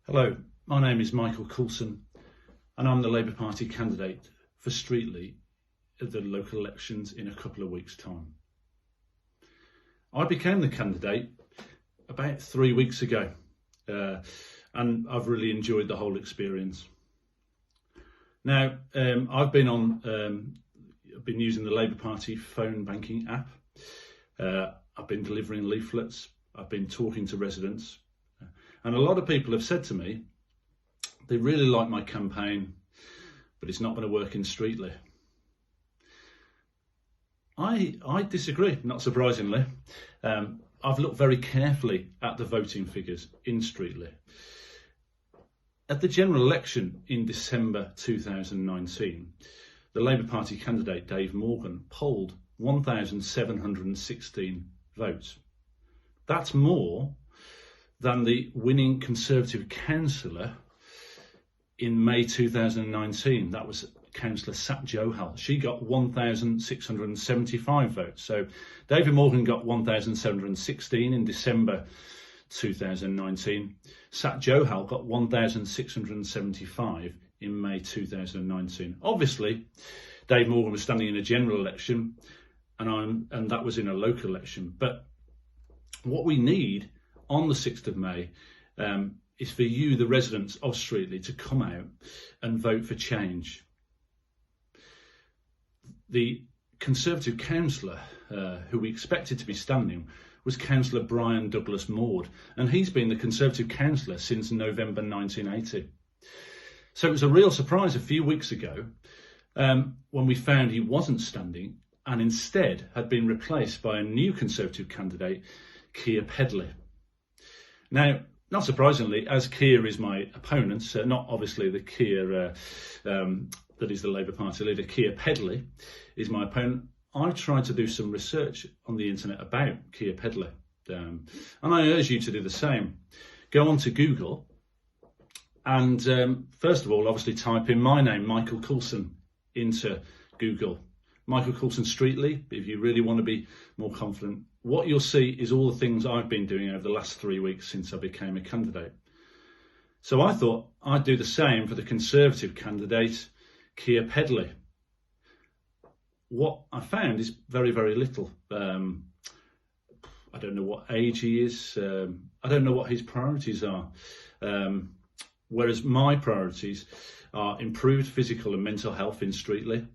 Hello, my name is Michael Coulson and I'm the Labour Party candidate for Streatley at the local elections in a couple of weeks' time. I became the candidate about 3 weeks ago and I've really enjoyed the whole experience. Now, I've been using the Labour Party phone banking app. I've been delivering leaflets, I've been talking to residents, and a lot of people have said to me they really like my campaign, but it's not going to work in Streatley. I disagree, not surprisingly. I've looked very carefully at the voting figures in Streatley. At the general election in December 2019, the Labour Party candidate Dave Morgan polled 1,716 votes. That's more than the winning Conservative councillor in May 2019. That was Councillor Sat Johal. She got 1,675 votes. So David Morgan got 1,716 in December 2019. Sat Johal got 1,675 in May 2019. Obviously, Dave Morgan was standing in a general election and that was in a local election. But what we need on the 6th of May is for you, the residents of Streatley, to come out and vote for change. The Conservative councillor who we expected to be standing was Councillor Brian Douglas Maud, and he's been the Conservative councillor since November 1980. So it was a real surprise a few weeks ago when we found he wasn't standing and instead had been replaced by a new Conservative candidate, Keir Pedley. Now, not surprisingly, as Keir is my opponent, not obviously the Keir that is the Labour Party leader, Keir Pedley is my opponent, I've tried to do some research on the internet about Keir Pedley. And I urge you to do the same. Go on to Google and first of all, obviously type in my name, Michael Coulson, into Google. Michael Coulson Streatley, if you really want to be more confident. What you'll see is all the things I've been doing over the last 3 weeks since I became a candidate. So I thought I'd do the same for the Conservative candidate, Keir Pedley. What I found is very, very little. I don't know what age he is. I don't know what his priorities are. Whereas my priorities are improved physical and mental health in Streatley,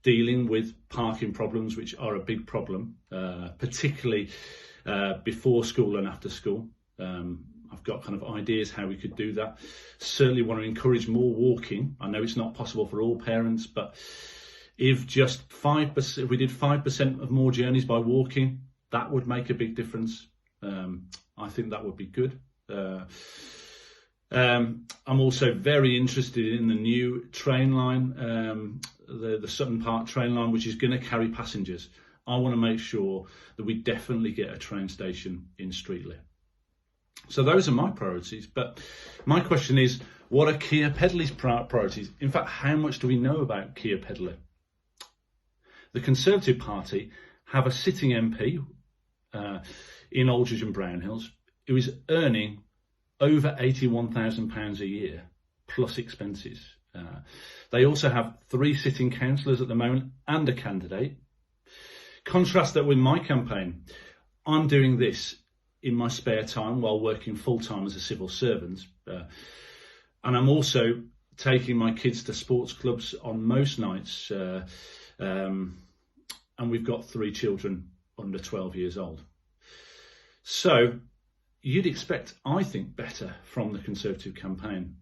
dealing with parking problems, which are a big problem, particularly before school and after school. I've got kind of ideas how we could do that. Certainly want to encourage more walking. I know it's not possible for all parents, but if just 5%, if we did 5% of more journeys by walking, that would make a big difference. I think that would be good. I'm also very interested in the new train line, the Sutton Park train line, which is going to carry passengers. I want to make sure that we definitely get a train station in Streatley. So those are my priorities. But my question is, what are Keir Pedley's priorities? In fact, how much do we know about Keir Pedley? The Conservative Party have a sitting MP in Aldridge and Brownhills who is earning over £81,000 a year plus expenses. They also have 3 sitting councillors at the moment and a candidate. Contrast that with my campaign. I'm doing this in my spare time while working full-time as a civil servant. And I'm also taking my kids to sports clubs on most nights. And we've got 3 children under 12 years old. So you'd expect, I think, better from the Conservative campaign.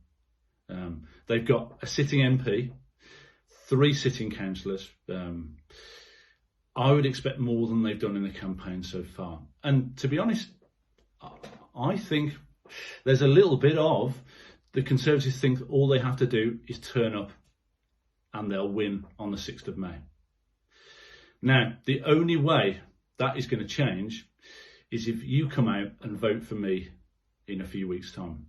They've got a sitting MP, 3 sitting councillors. I would expect more than they've done in the campaign so far. And to be honest, I think there's a little bit of the Conservatives think all they have to do is turn up and they'll win on the 6th of May. Now, the only way that is going to change is if you come out and vote for me in a few weeks' time.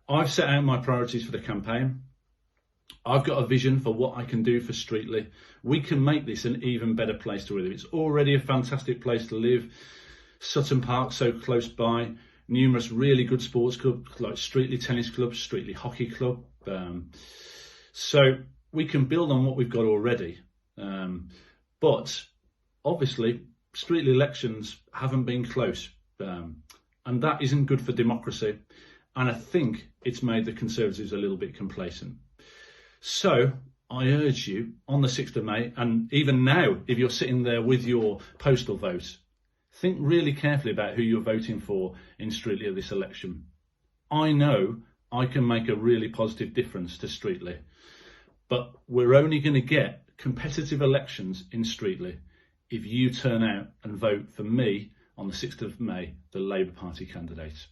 I've set out my priorities for the campaign. I've got a vision for what I can do for Streatley. We can make this an even better place to live. It's already a fantastic place to live. Sutton Park so close by, numerous really good sports clubs like Streatley Tennis Club, Streatley Hockey Club. So we can build on what we've got already. But obviously, Streatley elections haven't been close. And that isn't good for democracy. And I think it's made the Conservatives a little bit complacent. So I urge you on the 6th of May, and even now, if you're sitting there with your postal vote, think really carefully about who you're voting for in Streatley at this election. I know I can make a really positive difference to Streatley, but we're only going to get competitive elections in Streatley if you turn out and vote for me on the 6th of May, the Labour Party candidate.